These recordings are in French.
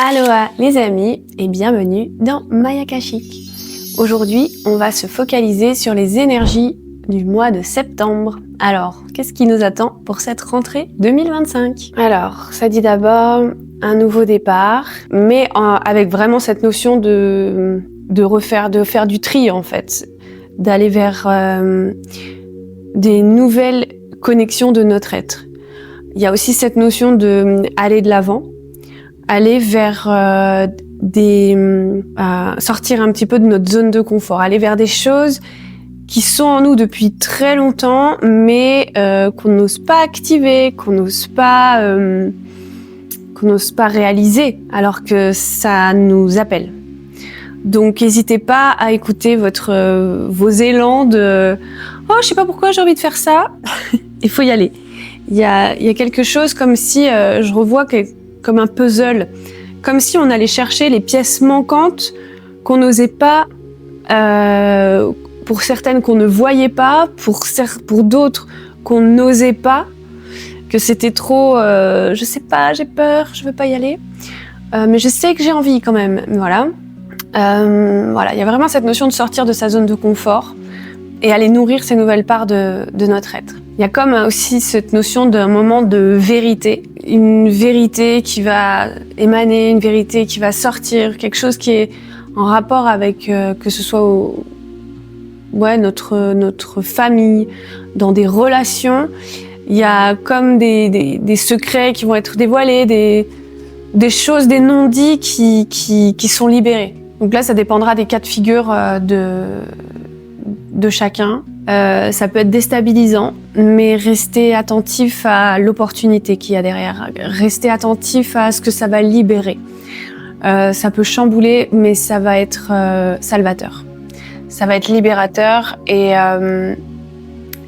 Aloha les amis et bienvenue dans My Akashic. Aujourd'hui, on va se focaliser sur les énergies du mois de septembre. Alors, qu'est-ce qui nous attend pour cette rentrée 2025 ? Alors, ça dit d'abord un nouveau départ, mais avec vraiment cette notion de faire du tri en fait, d'aller vers des nouvelles connexions de notre être. Il y a aussi cette notion d'aller de l'avant, aller vers sortir un petit peu de notre zone de confort, aller vers des choses qui sont en nous depuis très longtemps, mais qu'on n'ose pas activer, qu'on n'ose pas réaliser, alors que ça nous appelle. Donc, n'hésitez pas à écouter vos élans de « Oh, je sais pas pourquoi j'ai envie de faire ça ». Il faut y aller. Il y a quelque chose comme si, je revois comme un puzzle, comme si on allait chercher les pièces manquantes qu'on n'osait pas, pour certaines qu'on ne voyait pas, pour d'autres qu'on n'osait pas, que c'était trop, je sais pas, j'ai peur, je veux pas y aller, mais je sais que j'ai envie quand même, voilà. Voilà, il y a vraiment cette notion de sortir de sa zone de confort et aller nourrir ces nouvelles parts de notre être. Il y a comme aussi cette notion d'un moment de vérité, une vérité qui va émaner, une vérité qui va sortir, quelque chose qui est en rapport avec que ce soit notre famille, dans des relations. Il y a comme des secrets qui vont être dévoilés, des choses, des non-dits qui sont libérés. Donc là, ça dépendra des cas de figure de chacun. Ça peut être déstabilisant, mais restez attentif à l'opportunité qu'il y a derrière. Restez attentif à ce que ça va libérer. Ça peut chambouler, mais ça va être salvateur. Ça va être libérateur et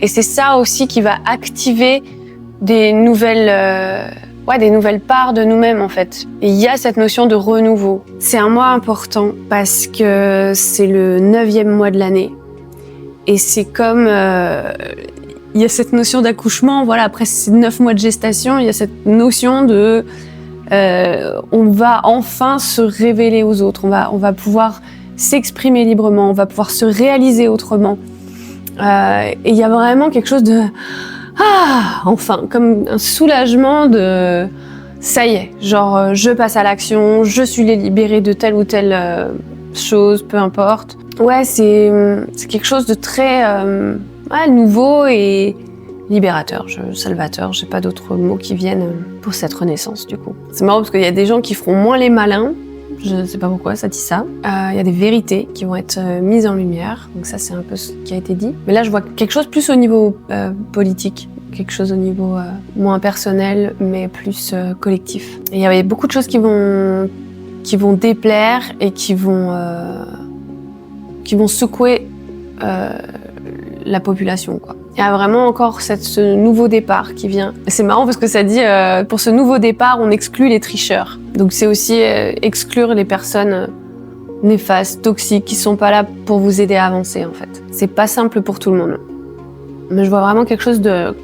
c'est ça aussi qui va activer des nouvelles parts de nous-mêmes en fait. Et il y a cette notion de renouveau. C'est un mois important parce que c'est le 9e mois de l'année. Et c'est comme, il y a cette notion d'accouchement, voilà, après ces 9 mois de gestation, il y a cette notion de, on va enfin se révéler aux autres, on va pouvoir s'exprimer librement, on va pouvoir se réaliser autrement. Et il y a vraiment quelque chose de, enfin, comme un soulagement de, ça y est, genre, je passe à l'action, je suis libérée de telle ou telle chose, peu importe. Ouais, c'est quelque chose de très nouveau et libérateur, salvateur, j'ai pas d'autres mots qui viennent pour cette renaissance du coup. C'est marrant parce qu'il y a des gens qui feront moins les malins, je ne sais pas pourquoi ça dit ça. Il y a des vérités qui vont être mises en lumière, donc ça c'est un peu ce qui a été dit. Mais là je vois quelque chose plus au niveau politique, quelque chose au niveau moins personnel mais plus collectif. Et il y avait beaucoup de choses qui vont déplaire et qui vont secouer la population, quoi. Il y a vraiment encore ce nouveau départ qui vient. Et c'est marrant parce que ça dit, pour ce nouveau départ, on exclut les tricheurs. Donc c'est aussi exclure les personnes néfastes, toxiques, qui sont pas là pour vous aider à avancer, en fait. C'est pas simple pour tout le monde. Mais je vois vraiment quelque chose de...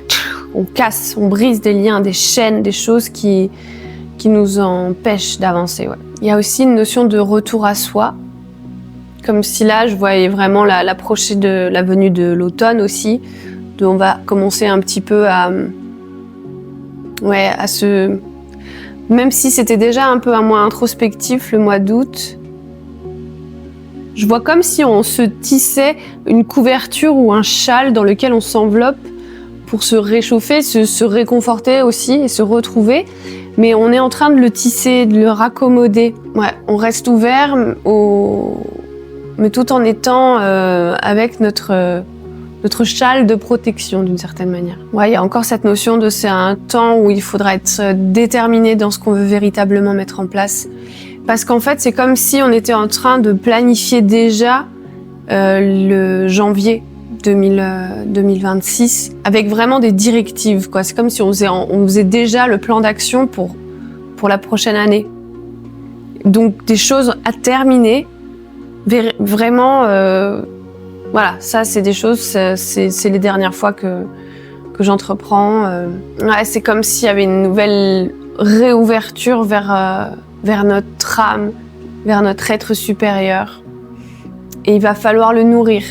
On casse, on brise des liens, des chaînes, des choses qui nous empêchent d'avancer, ouais. Il y a aussi une notion de retour à soi. Comme si là, je voyais vraiment l'approcher de la venue de l'automne aussi. On va commencer un petit peu à même si c'était déjà un peu un mois introspectif, le mois d'août, je vois comme si on se tissait une couverture ou un châle dans lequel on s'enveloppe pour se réchauffer, se réconforter aussi et se retrouver. Mais on est en train de le tisser, de le raccommoder. Ouais, on reste ouvert mais tout en étant avec notre châle de protection d'une certaine manière. Ouais, il y a encore cette notion de c'est un temps où il faudra être déterminé dans ce qu'on veut véritablement mettre en place. Parce qu'en fait, c'est comme si on était en train de planifier déjà le janvier 2026 avec vraiment des directives, quoi. C'est comme si on faisait déjà le plan d'action pour la prochaine année. Donc des choses à terminer, vraiment, voilà, ça c'est des choses, c'est les dernières fois que j'entreprends. Ouais, c'est comme s'il y avait une nouvelle réouverture vers vers notre âme, vers notre être supérieur. Et il va falloir le nourrir.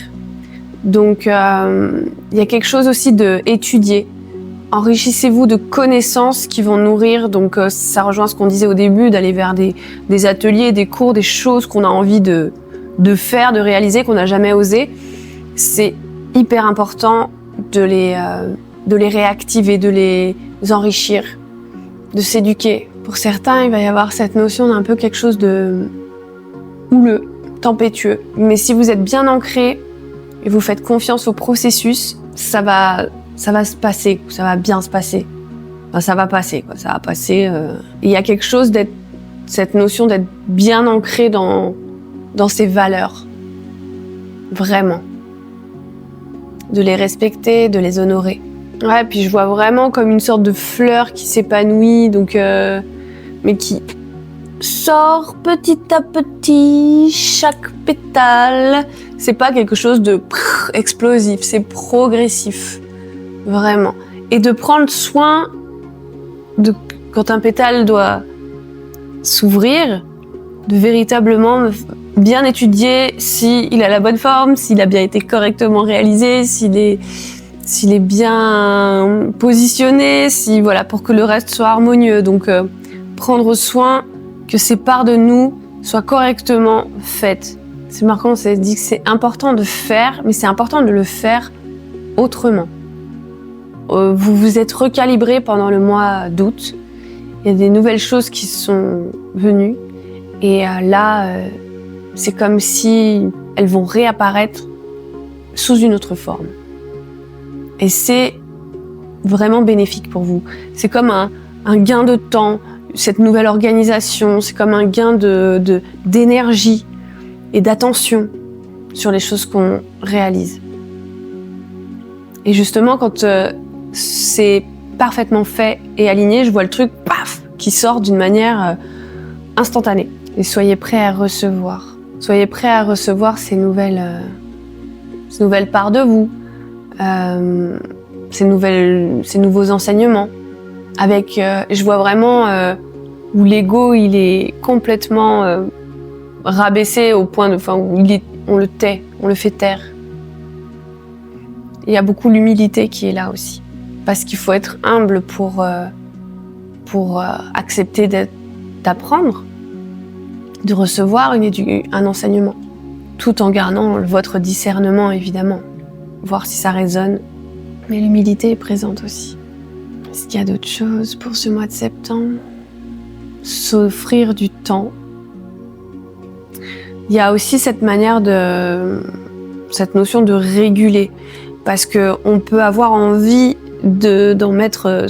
Donc, il y a quelque chose aussi de étudier. Enrichissez-vous de connaissances qui vont nourrir. Donc, ça rejoint ce qu'on disait au début, d'aller vers des ateliers, des cours, des choses qu'on a envie de faire, de réaliser, qu'on n'a jamais osé. C'est hyper important de les réactiver, de les enrichir, de s'éduquer. Pour certains, il va y avoir cette notion d'un peu quelque chose de houleux, tempétueux. Mais si vous êtes bien ancré et vous faites confiance au processus, ça va se passer, ça va bien se passer. Enfin, ça va passer, quoi. Ça va passer. Il y a quelque chose cette notion d'être bien ancré dans ses valeurs. Vraiment. De les respecter, de les honorer. Ouais, puis je vois vraiment comme une sorte de fleur qui s'épanouit, donc, mais qui sort petit à petit, chaque pétale. C'est pas quelque chose de explosif, c'est progressif. Vraiment. Et de prendre soin quand un pétale doit s'ouvrir, de véritablement bien étudier s'il a la bonne forme, s'il a bien été correctement réalisé, s'il est bien positionné, pour que le reste soit harmonieux. Donc, prendre soin que ces parts de nous soient correctement faites. C'est marquant, on s'est dit que c'est important de faire, mais c'est important de le faire autrement. Vous vous êtes recalibré pendant le mois d'août. Il y a des nouvelles choses qui sont venues. Et c'est comme si elles vont réapparaître sous une autre forme. Et c'est vraiment bénéfique pour vous. C'est comme un gain de temps, cette nouvelle organisation. C'est comme un gain d'énergie et d'attention sur les choses qu'on réalise. Et justement, quand c'est parfaitement fait et aligné, je vois le truc, paf, qui sort d'une manière instantanée. Et soyez prêts à recevoir. Soyez prêts à recevoir ces nouvelles parts de vous, ces nouveaux enseignements. Je vois vraiment où l'ego, il est complètement rabaissé au point où on le tait, on le fait taire. Il y a beaucoup l'humilité qui est là aussi. Parce qu'il faut être humble pour accepter d'apprendre, de recevoir un enseignement, tout en gardant votre discernement, évidemment. Voir si ça résonne. Mais l'humilité est présente aussi. Est-ce qu'il y a d'autres choses pour ce mois de septembre? S'offrir du temps. Il y a aussi cette notion de réguler. Parce qu'on peut avoir envie de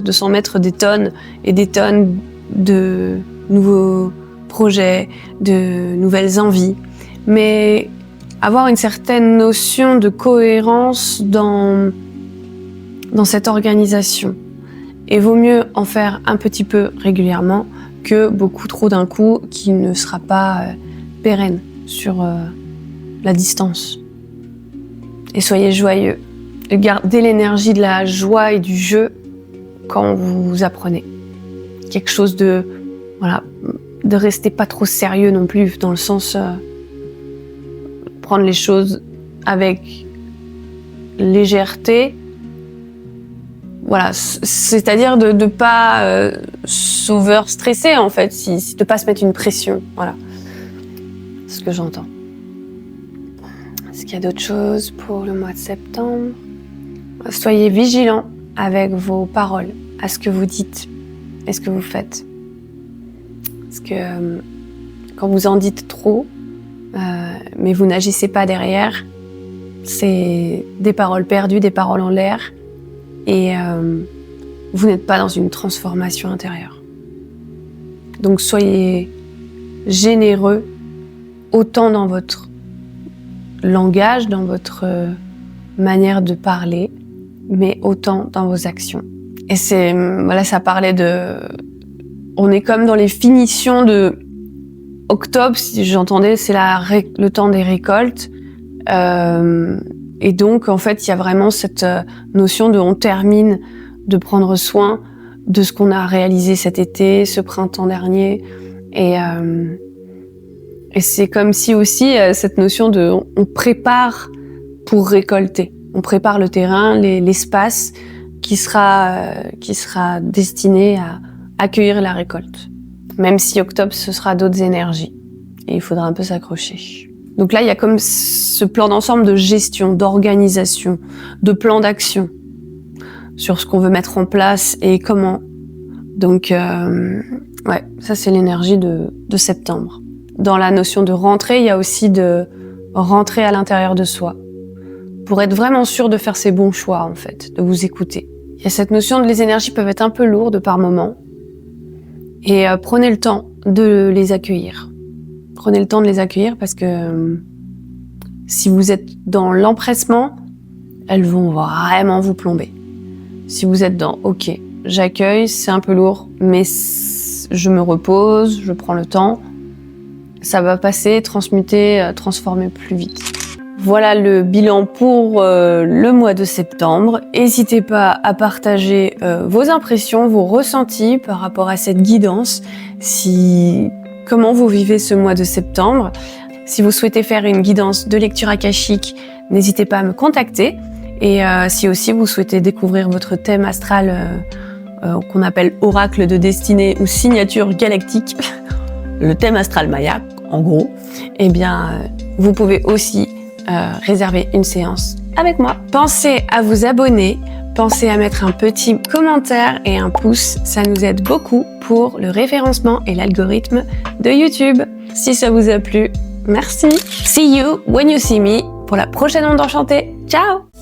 s'en mettre des tonnes et des tonnes de nouveaux projets, de nouvelles envies. Mais avoir une certaine notion de cohérence dans cette organisation. Et vaut mieux en faire un petit peu régulièrement que beaucoup trop d'un coup qui ne sera pas pérenne sur la distance. Et soyez joyeux. Gardez l'énergie de la joie et du jeu quand vous apprenez. Quelque chose de rester pas trop sérieux non plus, dans le sens prendre les choses avec légèreté. Voilà, c'est-à-dire de pas s'over-stresser en fait, de pas se mettre une pression. Voilà, c'est ce que j'entends. Est-ce qu'il y a d'autres choses pour le mois de septembre? Soyez vigilants avec vos paroles, à ce que vous dites et ce que vous faites. Parce que quand vous en dites trop, mais vous n'agissez pas derrière, c'est des paroles perdues, des paroles en l'air, et vous n'êtes pas dans une transformation intérieure. Donc soyez généreux, autant dans votre langage, dans votre manière de parler, mais autant dans vos actions. Et ça parlait on est comme dans les finitions de octobre, si j'entendais, c'est le temps des récoltes. Et donc, en fait, il y a vraiment cette notion on termine de prendre soin de ce qu'on a réalisé cet été, ce printemps dernier, Et c'est comme si aussi cette notion de on prépare pour récolter. On prépare le terrain, l'espace qui sera destiné à accueillir la récolte. Même si octobre, ce sera d'autres énergies. Et il faudra un peu s'accrocher. Donc là, il y a comme ce plan d'ensemble de gestion, d'organisation, de plan d'action sur ce qu'on veut mettre en place et comment. Donc, ouais, ça c'est l'énergie de septembre. Dans la notion de rentrée, il y a aussi de rentrer à l'intérieur de soi pour être vraiment sûr de faire ses bons choix, en fait, de vous écouter. Il y a cette notion de les énergies peuvent être un peu lourdes par moments et prenez le temps de les accueillir. Prenez le temps de les accueillir parce que si vous êtes dans l'empressement, elles vont vraiment vous plomber. Si vous êtes dans « ok, j'accueille, c'est un peu lourd, mais je me repose, je prends le temps », ça va passer, transmuter, transformer plus vite. Voilà le bilan pour le mois de septembre. N'hésitez pas à partager vos impressions, vos ressentis par rapport à cette guidance. Comment vous vivez ce mois de septembre. Si vous souhaitez faire une guidance de lecture akashique, n'hésitez pas à me contacter. Et si aussi vous souhaitez découvrir votre thème astral qu'on appelle oracle de destinée ou signature galactique, le thème astral maya, en gros, eh bien, vous pouvez aussi réserver une séance avec moi. Pensez à vous abonner, pensez à mettre un petit commentaire et un pouce, ça nous aide beaucoup pour le référencement et l'algorithme de YouTube. Si ça vous a plu, merci. See you when you see me pour la prochaine onde enchantée. Ciao!